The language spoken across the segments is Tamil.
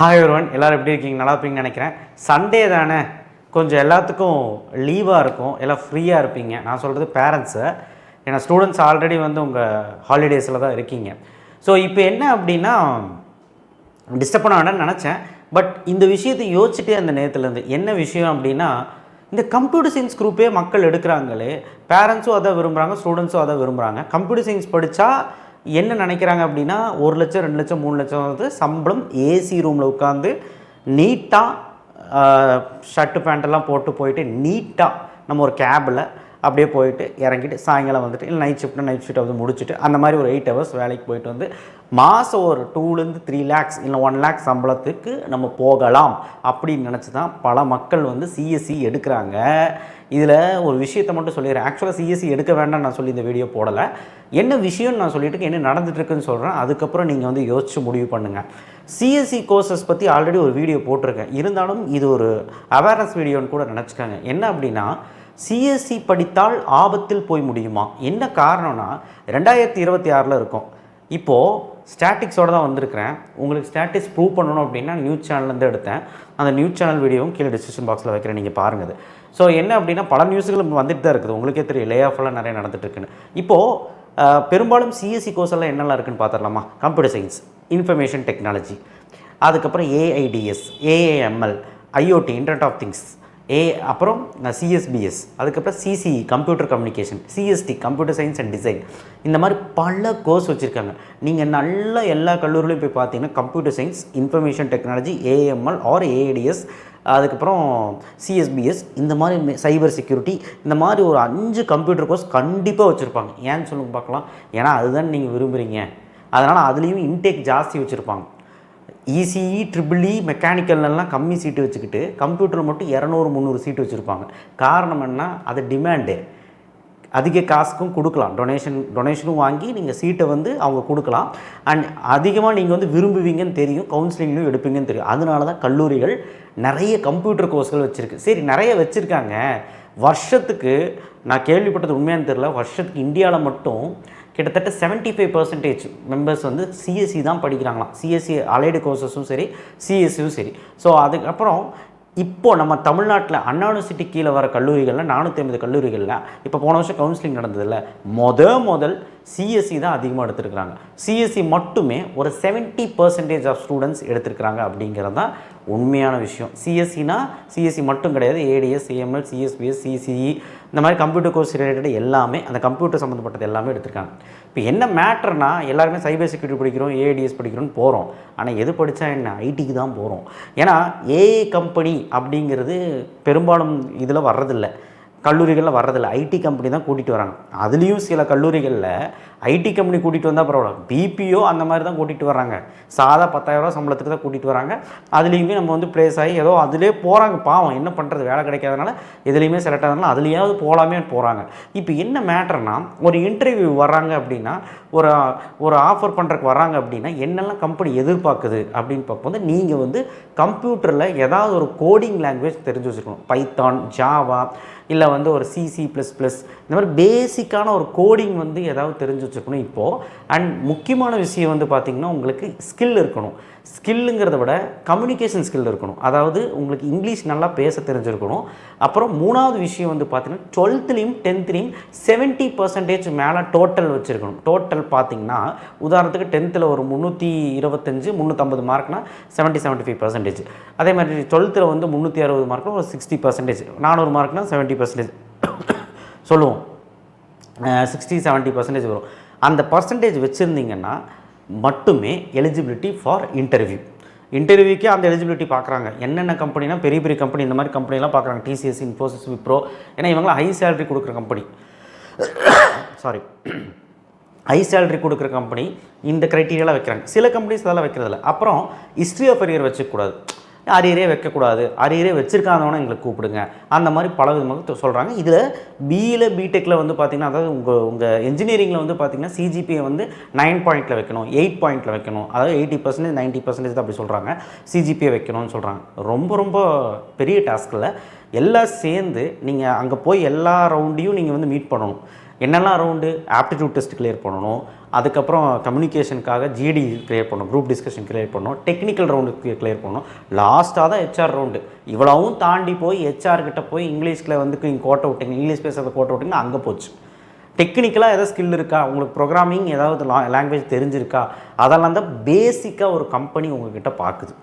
ஹாய் ஒருவன் எல்லோரும் எப்படி இருக்கீங்க? நல்லா இருப்பீங்கன்னு நினைக்கிறேன். சண்டே தானே, கொஞ்சம் எல்லாத்துக்கும் லீவாக இருக்கும், எல்லாம் ஃப்ரீயாக இருப்பீங்க. நான் சொல்கிறது பேரண்ட்ஸு, ஏன்னா ஸ்டூடெண்ட்ஸ் ஆல்ரெடி வந்து உங்கள் ஹாலிடேஸில் தான் இருக்கீங்க. ஸோ இப்போ என்ன அப்படின்னா, டிஸ்டர்ப் பண்ண வேண்டாம்னு நினச்சேன். பட் இந்த விஷயத்தை யோசிச்சுட்டே அந்த நேரத்துலேருந்து என்ன விஷயம் அப்படின்னா, இந்த கம்ப்யூட்டர் சயின்ஸ் குரூப்பே மக்கள் எடுக்கிறாங்களே, பேரண்ட்ஸும் அதை விரும்புகிறாங்க, ஸ்டூடெண்ட்ஸும் அதை விரும்புகிறாங்க. கம்ப்யூட்டர் சயின்ஸ் படித்தா என்ன நினைக்கிறாங்க அப்படின்னா, 1 லட்சம் 2 லட்சம் 3 லட்சம் வந்து சம்பளம், ஏசி ரூமில் உட்காந்து நீட்டாக ஷர்ட்டு பேண்ட்டெல்லாம் போட்டு போயிட்டு நீட்டாக நம்ம ஒரு கேபில் அப்படியே போயிட்டு இறங்கிட்டு சாயங்காலம் வந்துட்டு இல்லை நைட் ஷிஃப்ட்டை வந்து முடிச்சுட்டு அந்த மாதிரி ஒரு 8 ஹவர்ஸ் வேலைக்கு போயிட்டு வந்து மாதம் ஒரு 2லேருந்து 3 லேக்ஸ் இல்லை 1 லேக் சம்பளத்துக்கு நம்ம போகலாம் அப்படின்னு நினச்சி தான் பல மக்கள் வந்து சிஎஸ்சி எடுக்கிறாங்க. இதில் ஒரு விஷயத்தை மட்டும் சொல்லிடுறேன். ஆக்சுவலாக சிஎஸ்சி எடுக்க வேண்டாம் நான் சொல்லி இந்த வீடியோ போடலை. என்ன விஷயம்னு நான் சொல்லிட்டு என்ன நடந்துட்டுருக்குன்னு சொல்கிறேன். அதுக்கப்புறம் நீங்கள் வந்து யோசித்து முடிவு பண்ணுங்கள். சிஎஸ்சி கோர்சஸ் பற்றி ஆல்ரெடி ஒரு வீடியோ போட்டிருக்கேன். இருந்தாலும் இது ஒரு அவேர்னஸ் வீடியோன்னு கூட நினச்சிக்காங்க. என்ன அப்படின்னா, சிஎஸ்சி படித்தால் ஆபத்தில் போய் முடியுமா? என்ன காரணம்னா, 2026 இருக்கும். இப்போது ஸ்டாட்டிக்ஸோடு தான் வந்திருக்கிறேன். உங்களுக்கு ஸ்டாட்டிக்ஸ் ப்ரூவ் பண்ணணும் அப்படின்னா நியூஸ் சேனல்லேருந்து எடுத்தேன். அந்த நியூஸ் சேனல் வீடியோவும் கீழே டிஸ்கிரிப்ஷன் பாக்ஸில் வைக்கிறேன், நீங்கள் பாருங்கள். ஸோ என்ன அப்படின்னா, பல நியூஸுகள் வந்துட்டு தான் இருக்குது. உங்களுக்கே தெரியும், லே ஆஃப்லாம் நிறைய நடந்துட்டுருக்குன்னு. இப்போது பெரும்பாலும் சிஎஸ்சி கோர்ஸ் எல்லாம் என்னெல்லாம் இருக்குதுன்னு பார்த்துடலாமா? கம்ப்யூட்டர் சயின்ஸ், இன்ஃபர்மேஷன் டெக்னாலஜி, அதுக்கப்புறம் AIDS, AIML, IoT, internet of things, அப்புறம் சிஎஸ்பிஎஸ், அதுக்கப்புறம் CCE, computer communication, CSD, computer science and design. இந்த மாதிரி பல கோர்ஸ் வச்சுருக்காங்க. நீங்கள் நல்ல எல்லா கல்லூரிலையும் போய் பார்த்தீங்கன்னா computer science, information technology, AML or AIDS, அதுக்கப்புறம் சிஎஸ்பிஎஸ், இந்த மாதிரி சைபர் செக்யூரிட்டி, இந்த மாதிரி ஒரு 5 கம்ப்யூட்டர் கோர்ஸ் கண்டிப்பாக வச்சுருப்பாங்க. ஏன்னு சொல்லுங்க பார்க்கலாம். ஏன்னா அதுதான் நீங்கள் விரும்புகிறீங்க. அதனால் அதுலேயும் இன்டேக் ஜாஸ்தி வச்சுருப்பாங்க. இசிஇ, ட்ரிபிள்இ, மெக்கானிக்கல்லாம் கம்மி சீட்டு வச்சுக்கிட்டு கம்ப்யூட்டர் மட்டும் 200-300 சீட்டு வச்சுருப்பாங்க. காரணம் என்ன? அது டிமாண்டு. அதிக காசுக்கும் கொடுக்கலாம், டொனேஷனும் வாங்கி நீங்கள் சீட்டை வந்து அவங்க கொடுக்கலாம். அண்ட் அதிகமாக நீங்கள் வந்து விரும்புவீங்கன்னு தெரியும், கவுன்சிலிங்லையும் எடுப்பீங்கன்னு தெரியும். அதனால தான் கல்லூரிகள் நிறைய கம்ப்யூட்டர் கோர்ஸ்கள் வச்சுருக்கு. சரி, நிறைய வச்சுருக்காங்க. வருஷத்துக்கு நான் கேள்விப்பட்டது உண்மையானு தெரியல, வருஷத்துக்கு இந்தியாவில் மட்டும் கிட்டத்தட்ட 75% மெம்பர்ஸ் வந்து சிஎஸ்சி தான் படிக்கிறாங்களாம். சிஎஸ்சி அலைடு கோர்சஸும் சரி, சிஎஸ்சியும் சரி. ஸோ அதுக்கப்புறம் இப்போது நம்ம தமிழ்நாட்டில் அண்ணா யூனிவர்சிட்டி கீழே வர கல்லூரிகளில் 450 கல்லூரிகளில் இப்போ போன வருஷம் கவுன்சிலிங் நடந்ததில்ல, முதல் சிஎஸ்சி தான் அதிகமாக எடுத்துருக்குறாங்க. சிஎஸ்சி மட்டுமே ஒரு 70% ஆஃப் ஸ்டூடெண்ட்ஸ் எடுத்துருக்குறாங்க அப்படிங்கிறது தான் உண்மையான விஷயம். சிஎஸ்சி மட்டும் கிடையாது, ஏடிஎஸ், ஏஎம்எல், சிஎஸ்பிஎஸ், சிசிஇ, இந்த மாதிரி கம்ப்யூட்டர் கோர்ஸ் ரிலேட்டட் எல்லாமே, அந்த கம்ப்யூட்டர் சம்மந்தப்பட்டது எல்லாமே எடுத்துருக்காங்க. இப்போ என்ன மேட்டர்னா, எல்லாருமே சைபர் செக்யூரிட்டி படிக்கிறோம், ஏடிஎஸ் படிக்கிறோன்னு போகிறோம். ஆனால் எது படித்தா என்ன? ஐடிக்கு தான் போகிறோம். ஏன்னா ஏஐ கம்பெனி அப்படிங்கிறது பெரும்பாலும் இதில் வர்றதில்லை, கல்லூரிகளில் வர்றதில்லை. ஐடி கம்பெனி தான் கூட்டிகிட்டு வராங்க. அதுலேயும் சில கல்லூரிகளில் ஐடி கம்பெனி கூட்டிகிட்டு வந்தால் பரவாயில்ல, பிபிஓ அந்த மாதிரி தான் கூட்டிகிட்டு வராங்க. சாதா 10,000 சம்பளத்துக்கு தான் கூட்டிகிட்டு வராங்க. அதுலேயுமே நம்ம வந்து ப்ளேஸ் ஆகி ஏதோ அதிலே போகிறாங்க. பாவம், என்ன பண்ணுறது, வேலை கிடைக்காதனால எதுலேயுமே செலக்ட் ஆகிறதுனால அதுலேயாவது போகலாமே போகிறாங்க. இப்போ என்ன மேட்டர்னா, ஒரு இன்டர்வியூ வர்றாங்க அப்படின்னா, ஒரு ஆஃபர் பண்ணுறதுக்கு வராங்க அப்படின்னா என்னெல்லாம் கம்பெனி எதிர்பார்க்குது அப்படின்னு பார்க்கும்போது, நீங்கள் வந்து கம்ப்யூட்டரில் ஏதாவது ஒரு கோடிங் லாங்குவேஜ் தெரிஞ்சு வச்சுருக்கணும். பைத்தான், ஜாவா, இல்லை வந்து ஒரு சிசி++, இந்த மாதிரி பேசிக்கான ஒரு கோடிங் வந்து ஏதாவது தெரிஞ்சு வச்சுருக்கணும் இப்போது. அண்ட் முக்கியமான விஷயம் வந்து பார்த்திங்கன்னா, உங்களுக்கு ஸ்கில் இருக்கணும். ஸ்கில்லுங்கிறத விட கம்யூனிகேஷன் ஸ்கில் இருக்கணும். அதாவது உங்களுக்கு இங்கிலீஷ் நல்லா பேச தெரிஞ்சிருக்கணும். அப்புறம் 3வது விஷயம் வந்து பார்த்திங்கன்னா, 12லேயும் 10லேயும் 70% மேலே டோட்டல் வச்சுருக்கணும். டோட்டல் பார்த்திங்கன்னா, உதாரணத்துக்கு 10ல் ஒரு 325 350 மார்க்னா 70-75%. அதே மாதிரி 12ல் வந்து 360 மார்க்னா ஒரு 60%, 400 மார்க்னா 70% சொல்லுவோம், 60-70% வரும். அந்த பர்சன்டேஜ் வச்சுருந்தீங்கன்னா மட்டுமே எலிஜிபிலிட்டி ஃபார் இன்டர்வியூக்கே அந்த எலிஜிபிலிட்டி பார்க்குறாங்க. என்னென்ன கம்பெனினா, பெரிய பெரிய கம்பெனி, இந்த மாதிரி கம்பெனிலாம் பார்க்குறாங்க. டிசிஎஸ், இன்ஃபோசிஸ், விப்ரோ. ஏன்னா இவங்களாம் ஹை சேலரி கொடுக்குற கம்பெனி. ஹை சேலரி கொடுக்குற கம்பெனி இந்த க்ரைட்டீரியாலாம் வைக்கிறாங்க. சில கம்பெனிஸ் அதெல்லாம் வைக்கிறதில்ல. அப்புறம் ஹிஸ்ட்ரி ஆஃப் அரியர் வச்சுக்கூடாது, அரியரே வைக்கக்கூடாது, அரியரே வச்சுருக்காதவனை எங்களுக்கு கூப்பிடுங்க, அந்த மாதிரி பல விதமாக சொல்கிறாங்க. இதில் பிஇயில் பிடெக்கில் வந்து பார்த்திங்கன்னா, அதாவது உங்கள் இன்ஜினியரிங்கில் வந்து பார்த்திங்கன்னா சிஜிபியை வந்து 9 பாயிண்டில் வைக்கணும், 8 பாயிண்டில் வைக்கணும். அதாவது 80% 90% தான் அப்படி சொல்கிறாங்க. சிஜிபியை வைக்கணும்னு சொல்கிறாங்க. ரொம்ப ரொம்ப பெரிய டாஸ்கில் எல்லாம் சேர்ந்து நீங்கள் அங்கே போய் எல்லா ரவுண்டையும் நீங்கள் வந்து மீட் பண்ணணும். என்னெல்லாம் ரவுண்டு ஆப்டிடியூட் டெஸ்ட் கிளியர் பண்ணணும், அதுக்கப்புறம் கம்யூனிகேஷனுக்காக ஜிடி கிளியர் பண்ணணும், குரூப் டிஸ்கஷன் கிளியர் பண்ணணும், டெக்னிக்கல் ரவுண்டு கிளியர் பண்ணணும், லாஸ்ட்டாக தான் ஹெச்ஆர் ரவுண்டு. இவ்வளவும் தாண்டி போய் ஹெச்ஆர்கிட்ட போய் இங்கிலீஷில் வந்து நீங்கள் கோட்டை விட்டீங்க, இங்கிலீஷ் பேசுகிறத கோட்டை விட்டிங்கன்னா அங்கே போச்சு. டெக்னிக்கலாக எதாவது ஸ்கில் இருக்கா, உங்களுக்கு ப்ரோக்ராமிங் ஏதாவது லாங்குவேஜ் தெரிஞ்சிருக்கா, அதெல்லாம் தான் பேசிக்காக ஒரு கம்பெனி உங்கள்கிட்ட பார்க்குது.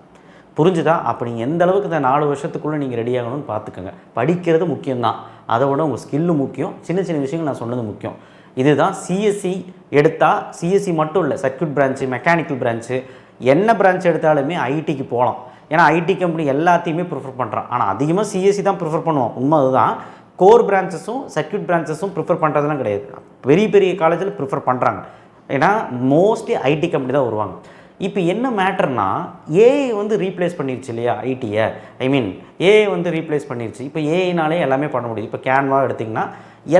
புரிஞ்சுதா? அப்போ நீங்கள் எந்த அளவுக்கு இந்த 4 வருஷத்துக்குள்ளே நீங்கள் ரெடி ஆகணும்னு பார்த்துக்கோங்க. படிக்கிறது முக்கியம்தான், அதை விட உங்கள் ஸ்கில்லு முக்கியம், சின்ன சின்ன விஷயங்கள் நான் சொன்னது முக்கியம். இதுதான் சிஎஸ்சி எடுத்தால், சிஎஸ்சி மட்டும் இல்லை, சர்க்யூட் பிரான்ச்சு, மெக்கானிக்கல் பிரான்ச்சு, என்ன பிரான்ச் எடுத்தாலுமே ஐடிக்கு போகலாம். ஏன்னா ஐடி கம்பெனி எல்லாத்தையுமே ப்ரிஃபர் பண்ணுறான். ஆனால் அதிகமாக சிஎஸ்சி தான் ப்ரிஃபர் பண்ணுவோம், உண்மை அதுதான். கோர் பிரான்ச்சஸும் சர்க்யூட் பிரான்ச்சஸும் ப்ரிஃபர் பண்ணுறதுலாம் கிடையாது. பெரிய பெரிய காலேஜில் ப்ரிஃபர் பண்ணுறாங்க, ஏன்னா மோஸ்ட்லி ஐடி கம்பெனி தான் வருவாங்க. இப்போ என்ன மேட்டர்னா, ஏஐ வந்து ரீப்ளேஸ் பண்ணிடுச்சு இல்லையா ஐடியை, ஏஐ வந்து ரீப்ளேஸ் பண்ணிடுச்சு. இப்போ ஏஐனாலே எல்லாமே பண்ண முடியுது. இப்போ கேன்வா எடுத்திங்கன்னா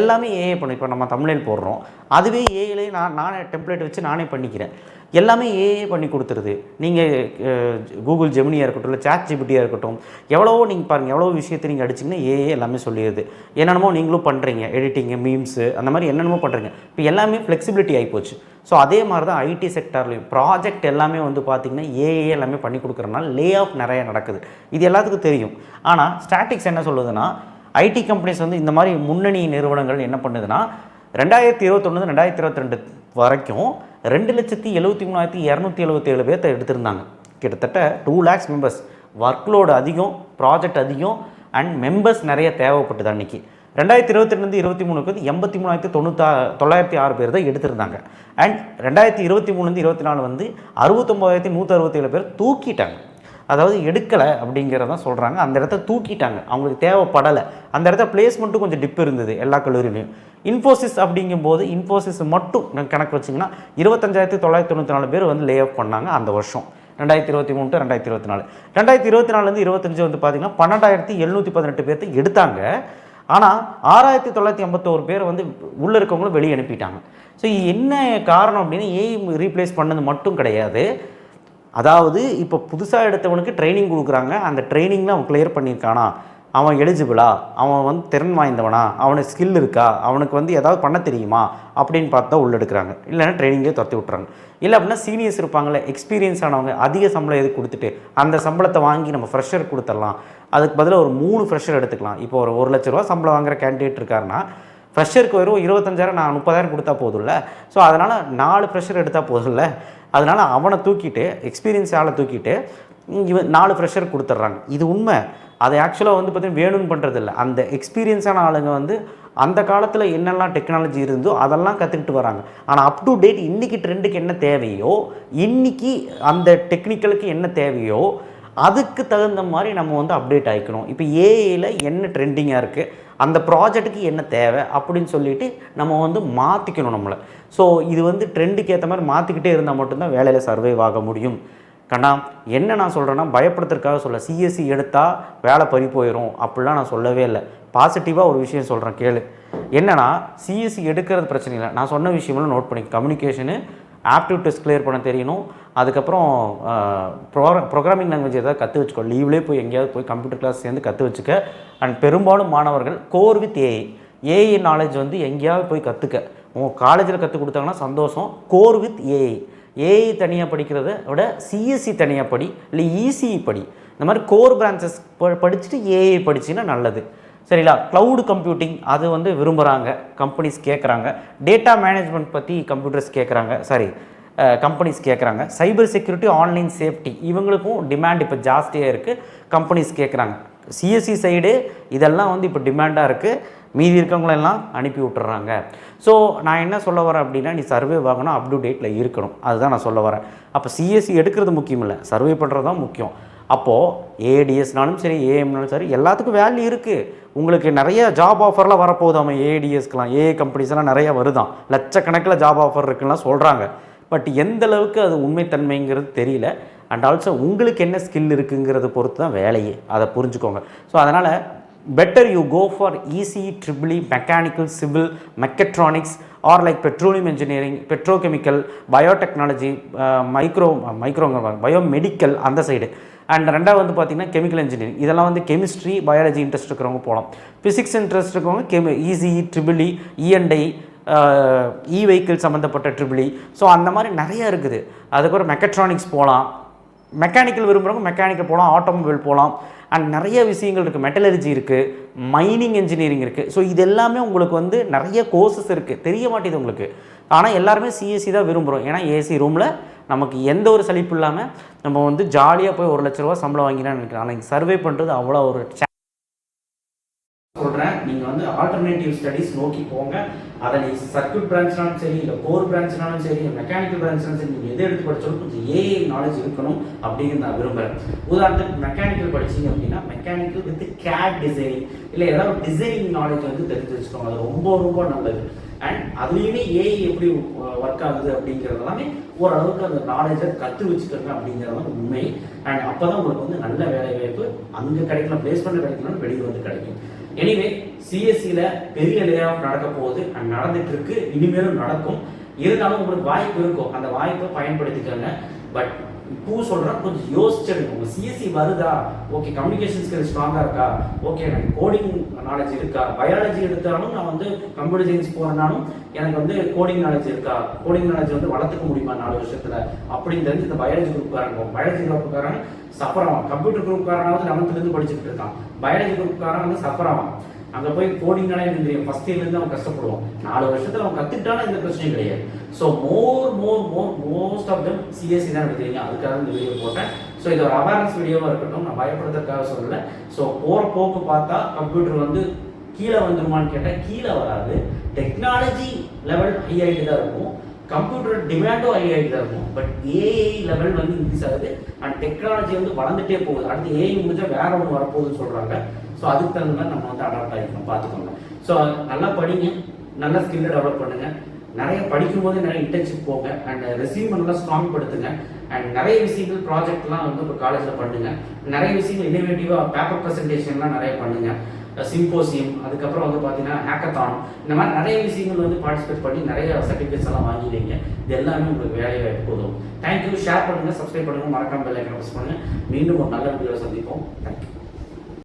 எல்லாமே ஏஐ பண்ணி, இப்போ நம்ம தமிழில் போடுறோம், அதுவே ஏஐலே நானே டெம்ப்ளேட் வச்சு நானே பண்ணிக்கிறேன், எல்லாமே ஏஐ பண்ணி கொடுத்துருது. நீங்கள் கூகுள் ஜெமினியாக இருக்கட்டும், இல்லை சாட் ஜிபிடியாக இருக்கட்டும், எவ்வளவோ நீங்கள் பாருங்கள், எவ்வளோ விஷயத்தை நீங்கள் அடிச்சிங்கன்னா ஏஐ எல்லாமே சொல்லிடுது. என்னென்னமோ நீங்களும் பண்ணுறீங்க, எடிட்டிங்கு, மீம்ஸு, அந்த மாதிரி என்னென்னமோ பண்ணுறீங்க. இப்போ எல்லாமே ஃப்ளெக்சிபிலிட்டி ஆகிப்போச்சு. ஸோ அதே மாதிரி தான் ஐடி செக்டார்லையும் ப்ராஜெக்ட் எல்லாமே வந்து பார்த்திங்கன்னா ஏஐ எல்லாமே பண்ணி கொடுக்குறதுனால லே ஆஃப் நிறைய நடக்குது. இது எல்லாத்துக்கும் தெரியும். ஆனால் ஸ்டாட்டிக்ஸ் என்ன சொல்லுதுன்னா, ஐடி கம்பெனிஸ் வந்து இந்த மாதிரி முன்னணி நிறுவனங்கள் என்ன பண்ணுதுன்னா, 2021 2022 வரைக்கும் 2,73,277 பேர்த்த எடுத்திருந்தாங்க. கிட்டத்தட்ட 2 lakhs மெம்பர்ஸ். ஒர்க்லோடு அதிகம், ப்ராஜெக்ட் அதிகம், அண்ட் மெம்பர்ஸ் நிறைய தேவைப்பட்டது. அன்றைக்கி 2022 23க்கு வந்து 83,906 பேர் தான் எடுத்திருந்தாங்க. அண்ட் 2023 24 வந்து 69,167 பேர் தூக்கிட்டாங்க. அதாவது எடுக்கலை அப்படிங்கிறதான் சொல்கிறாங்க. அந்த இடத்த தூக்கிட்டாங்க, அவங்களுக்கு தேவைப்படலை. அந்த இடத்த பிளேஸ்மெண்ட்டும் கொஞ்சம் டிப் இருந்தது எல்லா கல்லூரியிலையும். இன்ஃபோசிஸ் அப்படிங்கும்போது இன்ஃபோசிஸ் மட்டும் கணக்கு வச்சிங்கன்னா 25,994 பேர் வந்து லே ஆஃப் பண்ணாங்க அந்த வருஷம், 2023 to 2024. 2024 25 வந்து பார்த்திங்கன்னா 12,718 பேர்த்து எடுத்தாங்க. ஆனால் 6,981 பேர் வந்து உள்ளே இருக்கவங்களும் வெளியே அனுப்பிட்டாங்க. ஸோ என்ன காரணம் அப்படின்னா, ஏஐ ரீப்ளேஸ் பண்ணது மட்டும் கிடையாது. அதாவது இப்போ புதுசாக எடுத்தவனுக்கு ட்ரைனிங் கொடுக்குறாங்க, அந்த ட்ரைனிங்கில் அவன் கிளியர் பண்ணியிருக்கானா, அவன் எலிஜிபிளா, அவன் வந்து திறன் வாய்ந்தவனா, அவனுக்கு ஸ்கில் இருக்கா, அவனுக்கு வந்து ஏதாவது பண்ண தெரியுமா அப்படின்னு பார்த்து தான் உள்ளே எடுக்கிறாங்க. இல்லைன்னா ட்ரைனிங்கே துரத்தி விட்றாங்க. இல்லை அப்படின்னா சீனியர்ஸ் இருப்பாங்களே, எக்ஸ்பீரியன்ஸ் ஆனவங்க, அதிக சம்பளம் எதுக்கு கொடுத்துட்டு அந்த சம்பளத்தை வாங்கி நம்ம ஃப்ரெஷர் கொடுத்துடலாம், அதுக்கு பதிலாக ஒரு 3 ஃப்ரெஷர் எடுத்துக்கலாம். இப்போ ஒரு 1 லட்ச ரூபா சம்பளம் வாங்குற கேண்டிடேட் இருக்காருன்னா, ஃப்ரெஷருக்கு வெறும் 25,000 நான் 30,000 கொடுத்தா போதும்ல. ஸோ அதனால் 4 ஃப்ரெஷர் எடுத்தால் போதும்ல. அதனால் அவனை தூக்கிட்டு, எக்ஸ்பீரியன்ஸ் ஆளை தூக்கிட்டு இவன் 4 ஃப்ரெஷர் கொடுத்துட்றாங்க. இது உண்மை. அது ஆக்சுவலாக வந்து பார்த்திங்கன்னா வேணும்னு பண்ணுறதில்ல. அந்த எக்ஸ்பீரியன்ஸான ஆளுங்க வந்து அந்த காலத்தில் என்னெல்லாம் டெக்னாலஜி இருந்தோ அதெல்லாம் கற்றுக்கிட்டு வராங்க. ஆனால் அப் டு டேட் இன்றைக்கி ட்ரெண்டுக்கு என்ன தேவையோ, இன்றைக்கி அந்த டெக்னிக்கலுக்கு என்ன தேவையோ அதுக்கு தகுந்த மாதிரி நம்ம வந்து அப்டேட் ஆகிக்கணும். இப்போ ஏஐயில் என்ன ட்ரெண்டிங்காக இருக்குது, அந்த ப்ராஜெக்ட்டுக்கு என்ன தேவை அப்படின்னு சொல்லிட்டு நம்ம வந்து மாற்றிக்கணும் நம்மளை. ஸோ இது வந்து ட்ரெண்டுக்கு ஏற்ற மாதிரி மாற்றிக்கிட்டே இருந்தால் மட்டும்தான் வேலையில் சர்வைவ் ஆக முடியும். கண்ணா என்ன நான் சொல்கிறேன்னா, பயப்படுத்துறதுக்காக சொல்ல, சிஎஸ்சி எடுத்தால் வேலை பறி போயிடும் அப்படிலாம் நான் சொல்லவே இல்லை. பாசிட்டிவாக ஒரு விஷயம் சொல்கிறேன் கேளு. என்னன்னா, சிஎஸ்சி எடுக்கிறது பிரச்சனை இல்லை, நான் சொன்ன விஷயமெல்லாம் நோட் பண்ணி, கம்யூனிகேஷனு, ஆப்டிடியூட் டெஸ்ட் கிளியர் பண்ண தெரியணும், அதுக்கப்புறம் ப்ரோக்ராமிங் லாங்குவேஜ் ஏதாவது கற்று வச்சுக்கோ, லீவ்லேயே போய் எங்கேயாவது போய் கம்ப்யூட்டர் கிளாஸ் சேர்ந்து கற்று வச்சுக்க. அண்ட் பெரும்பாலும் மாணவர்கள் கோர் வித் ஏஐ நாலேஜ் வந்து எங்கேயாவது போய் கற்றுக்க. உங்கள் காலேஜில் கற்றுக் கொடுத்தாங்கன்னா சந்தோஷம். கோர் வித் ஏஐ தனியாக படிக்கிறத விட சிஎஸ்சி தனியாக படி, இல்லை இசிஇ படி. இந்த மாதிரி கோர் பிரான்ச்சஸ் படிச்சுட்டு ஏஐ படிச்சின்னா நல்லது. சரிங்களா? க்ளவுடு கம்ப்யூட்டிங் அது வந்து விரும்புகிறாங்க, கம்பெனிஸ் கேட்குறாங்க. டேட்டா மேனேஜ்மெண்ட் பற்றி கம்ப்யூட்டர்ஸ் கேட்குறாங்க, கம்பெனிஸ் கேட்குறாங்க. சைபர் செக்யூரிட்டி, ஆன்லைன் சேஃப்டி, இவங்களுக்கும் டிமாண்ட் இப்போ ஜாஸ்தியாக இருக்குது, கம்பெனிஸ் கேட்குறாங்க. சிஎஸ்சி சைடு இதெல்லாம் வந்து இப்போ டிமாண்டாக இருக்குது, மீதி இருக்கவங்களெல்லாம் அனுப்பி விட்டுறாங்க. ஸோ நான் என்ன சொல்ல வரேன் அப்படின்னா, நீ சர்வே வாங்கணும், அப் டு டேட்டில் இருக்கணும், அதுதான் நான் சொல்ல வரேன். அப்போ சிஎஸ்சி எடுக்கிறது முக்கியம் இல்லை, சர்வே பண்ணுறது தான் முக்கியம். அப்போது ஏடிஎஸ்னாலும் சரி, ஏஎம்னாலும் சரி, எல்லாத்துக்கும் வேல்யூ இருக்குது. உங்களுக்கு நிறைய ஜாப் ஆஃபர்லாம் வரப்போகுது. அவன் ஏடிஎஸ்க்கெலாம், ஏஐ கம்பெனிஸ்லாம் நிறையா வருதான், லட்சக்கணக்கில் ஜாப் ஆஃபர் இருக்குலாம் சொல்கிறாங்க. பட் எந்த அளவுக்கு அது உண்மைத்தன்மைங்கிறது தெரியல. அண்ட் ஆல்சோ உங்களுக்கு என்ன ஸ்கில் இருக்குங்கிறத பொறுத்து தான் வேலையே, அதை புரிஞ்சுக்கோங்க. ஸோ அதனால் better you go for EC, triple E, mechanical, civil, mechatronics, or like petroleum engineering, petrochemical, biotechnology, biomedical அந்த சைடு. அண்ட் ரெண்டாவது வந்து பார்த்திங்கன்னா கெமிக்கல் இன்ஜினியரிங், இதெல்லாம் வந்து கெமிஸ்ட்ரி, பயாலஜி இன்ட்ரெஸ்ட் இருக்கிறவங்க போகலாம். ஃபிசிக்ஸ் இன்ட்ரெஸ்ட் இருக்கிறவங்க இசிஇ, ட்ரிபிள்இ, இஎன்ஐ, வெஹிக்கிள் சம்மந்தப்பட்ட ட்ரிபிள். ஸோ அந்த மாதிரி நிறையா இருக்குது. அதுக்கப்புறம் மெக்கட்ரானிக்ஸ் போகலாம், மெக்கானிக்கல் விரும்புகிறவங்க மெக்கானிக்கல் போகலாம், ஆட்டோமொபைல் போகலாம். அண்ட் நிறைய விஷயங்கள் இருக்குது, மெட்டலர்ஜி இருக்குது, மைனிங் இன்ஜினியரிங் இருக்குது. ஸோ இது எல்லாமே உங்களுக்கு வந்து நிறைய கோர்சஸ் இருக்குது, தெரிய மாட்டேது உங்களுக்கு. ஆனால் எல்லாருமே சிஎஸ்சி தான் விரும்புகிறோம். ஏன்னா ஏசி ரூமில் நமக்கு எந்த ஒரு சலிப்பு இல்லாமல் நம்ம வந்து ஜாலியாக போய் 1 லட்ச ரூபா சம்பளம் வாங்கினான்னு நினைக்கிறேன். ஆனால் இங்கே சர்வே பண்ணுறது அவ்வளோ ஒரு சொல்கிறேன். நீங்கள் வந்து ஆல்டர்னேட்டிவ் ஸ்டடீஸ் நோக்கி போங்க. அதை நீ சர்க்யூட் பிரான்ச்னாலும் சரி, இல்லை கோர் பிரான்ச்னாலும் சரி, மெக்கானிக்கல் பிரான்ச்னாலும் சரி, நீங்கள் எதை எடுத்து படித்தாலும் கொஞ்சம் ஏஐ நாலேஜ் இருக்கணும் அப்படின்னு நான் விரும்புகிறேன். உதாரணத்துக்கு மெக்கானிக்கல் படிச்சிங்க அப்படின்னா மெக்கானிக்கல் வித் கேட் டிசைனிங் இல்லை ஏதாவது டிசைனிங் நாலேஜ் வந்து தெரிஞ்சு வச்சுக்கோங்க. அது ரொம்ப ரொம்ப நல்லது. அண்ட் அதுலேயுமே ஏஐ எப்படி ஒர்க் ஆகுது அப்படிங்கிறது எல்லாமே ஓரளவுக்கு அந்த நாலேஜை கற்று வச்சுக்கோங்க அப்படிங்கிறது தான் உண்மை. அண்ட் அப்போ தான் உங்களுக்கு வந்து நல்ல வேலை வாய்ப்பு அங்கே கிடைக்கலாம், பிளேஸ்மெண்ட் கிடைக்கணும்னு வெளியே வந்து கிடைக்கும். எனிவே சிஎஸ்சியில் பெரிய லே ஆஃப் நடக்க போகுது, அண்ட் நடந்துட்டு இருக்கு, இனிமேலும் நடக்கும். இருந்தாலும் உங்களுக்கு வாய்ப்பு இருக்கும், அந்த வாய்ப்பை பயன்படுத்திக்கோங்க. பட் இப்போ சொல்கிறேன், கொஞ்சம் யோசிச்சிடுங்க. உங்கள் சிஎஸ்சி வருதா, ஓகே கம்யூனிகேஷன் ஸ்கில் ஸ்ட்ராங்காக இருக்கா, ஓகே எனக்கு கோடிங் நாலேஜ் இருக்கா, பயாலஜி எடுத்தாலும் நான் வந்து கம்ப்யூட்டர் சயின்ஸ் போகிறனாலும் எனக்கு வந்து கோடிங் நாலேஜ் இருக்கா, கோடிங் நாலேஜ் வந்து வளர்த்துக்க முடியுமா 4 வருஷத்தில் அப்படின்னு தெரிஞ்சு இந்த பயாலஜி குரூப்காரங்க, பயாலஜி குரூப்புக்காரன் சஃபர் ஆகும். கம்ப்யூட்டர் குரூப்காரனாவது 11th படிச்சுட்டு இருக்கான், பயாலஜி குரூப்காரன் வந்து சஃபர் ஆகும். அங்கே போய் கோடிங்னாலே எனக்கு தெரியும், ஃபஸ்ட் இயர்லேருந்து அவன் கஷ்டப்படுவான். 4 வருஷத்தில் அவன் கற்றுக்கிட்டாலும் எந்த பிரச்சனையும் கிடையாது. So most of them CSC தான் எடுக்கிறீங்க. அதுக்காக இந்த வீடியோ போட்டேன். ஸோ இது ஒரு அவேர்னஸ் வீடியோவாக இருக்கட்டும், நான் பயப்படுறதுக்காக சொல்லலை. ஸோ போகிற போக்கு பார்த்தா கம்ப்யூட்டர் வந்து கீழே வந்துருமான்னு கேட்டால் கீழே வராது. டெக்னாலஜி லெவல் ஹை ஆகிட்டு தான் இருக்கும், கம்ப்யூட்டர் டிமாண்டும் ஹை ஆகிட்டு தான் இருக்கும். பட் ஏஐ லெவல் வந்து இன்க்ரீஸ் ஆகுது அண்ட் டெக்னாலஜி வந்து வளர்ந்துட்டே போகுது. அடுத்து ஏஐ முடிஞ்சால் வேற ஒன்று வரப்போகுதுன்னு சொல்கிறாங்க. ஸோ அதுக்கு தகுந்த மாதிரி நம்ம வந்து அடாப்ட் ஆகிக்கணும், பார்த்துக்கோங்க. ஸோ நல்லா படிங்க, நல்ல ஸ்கில்லை டெவலப் பண்ணுங்கள். நிறைய படிக்கும்போது நிறைய இன்டர்ன்ஷிப் போங்க அண்ட் ரெஸ்யூம் நல்லா ஸ்ட்ராங் படுத்துங்க. அண்ட் நிறைய விஷயங்கள் ப்ராஜெக்ட்லாம் வந்து இப்போ காலேஜில் பண்ணுங்க. நிறைய விஷயங்கள் இன்னோவேட்டிவாக பேப்பர் ப்ரெசன்டேஷன்லாம் நிறைய பண்ணுங்க, சிம்போசியம், அதுக்கப்புறம் வந்து பார்த்தீங்கன்னா ஹேக்கத்தான், இந்த மாதிரி நிறைய விஷயங்கள் வந்து பார்ட்டிசிபேட் பண்ணி நிறைய சர்டிஃபிகேட்ஸ் எல்லாம் வாங்கிடுவீங்க. இது எல்லாமே உங்களுக்கு வேலை வாய்ப்பு போதும். தேங்க்யூ. ஷேர் பண்ணுங்கள், சப்ஸ்கிரைப் பண்ணுங்கள், மறக்காம பெல் ஐக்கானை ப்ரெஸ் பண்ணுங்கள். மீண்டும் ஒரு நல்ல வீடியோவில் சந்திப்போம். தேங்க்யூ.